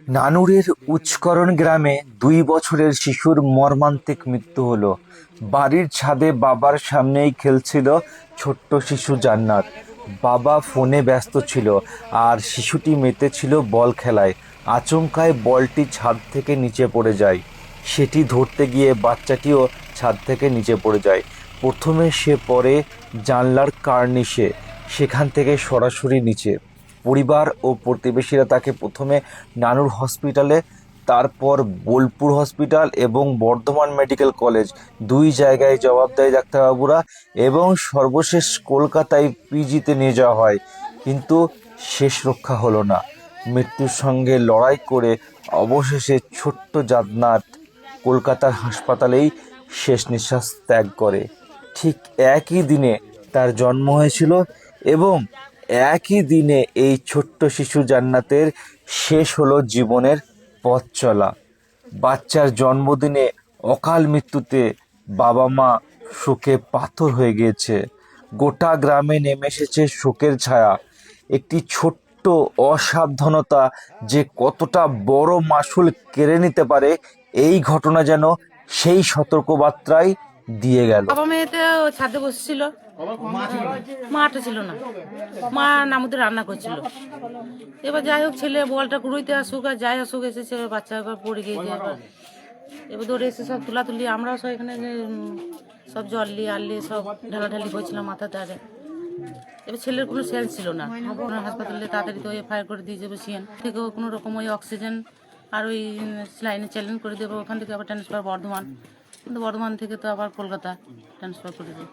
নানুরের উচ্চকরণ গ্রামে 2 বছরের শিশুর মর্মান্তিক মৃত্যু হলো। বাড়ির ছাদে বাবার সামনেই খেলছিল ছোট্ট শিশু জান্নাত। বাবা ফোনে ব্যস্ত ছিল আর শিশুটি মেতেছিল বল খেলায়। আচমকায় বলটি ছাদ থেকে নিচে পড়ে যায়। সেটি ধরতে গিয়ে বাচ্চাটিও ছাদ থেকে নিচে পড়ে যায়। প্রথমে সে পড়ে জানলার কার্নিশে, সেখান থেকে সরাসরি নিচে। পরিবার ও প্রতিবেশীরা তাকে প্রথমে নানুর হসপিটালে, তারপর বোলপুর হসপিটাল এবং বর্ধমান মেডিকেল কলেজ, 2 জায়গায় জবাব দেয় ডাক্তারবাবুরা, এবং সর্বশেষ কলকাতায় পিজিতে নিয়ে যাওয়া হয়। কিন্তু শেষ রক্ষা হলো না। মৃত্যুর সঙ্গে লড়াই করে অবশেষে ছোট্ট জান্নাত কলকাতার হাসপাতালেই শেষ নিঃশ্বাস ত্যাগ করে। ঠিক একই দিনে তার জন্ম হয়েছিল, এবং একই দিনে এই ছোট্ট শিশু জান্নাতের শেষ হলো জীবনের পথ চলা। বাচ্চার জন্মদিনে অকাল মৃত্যুতে বাবা মা শোকে পাথর হয়ে গিয়েছে। গোটা গ্রামে নেমে এসেছে শোকের ছায়া। একটি ছোট্ট অসাবধানতা যে কতটা বড় মাসুল কেড়ে নিতে পারে, এই ঘটনা যেন সেই সতর্কবার্তাই দিয়ে গেল। বাবা মেয়েতে ছাদে বসছিল, মাটা ছিল না, মা নামুদের রান্না করছিল। এবার যাই হোক, ছেলে বলটা কুড়ুইতে আসুক আর যাই আসুক, এসেছে বাচ্চা এবার পড়ে গিয়েছে। এবার দৌড়ে এসে সব তুলাতুলি, আমরাও সব এখানে সব জল নিয়ে আনলে সব ঢালাঢালি করছিলাম মাথার ধারে। এবার ছেলের কোনো সেন্স ছিল না। হাসপাতালে তাড়াতাড়ি তো এফআইআর করে দিয়ে যাবো, সিএন থেকেও কোনো রকম ওই অক্সিজেন আর ওই লাইনে চ্যালেঞ্জ করে দেবো। ওখান থেকে আবার ট্রান্সফার বর্ধমান, কিন্তু বর্ধমান থেকে তো আবার কলকাতা ট্রান্সফার করে দেবো।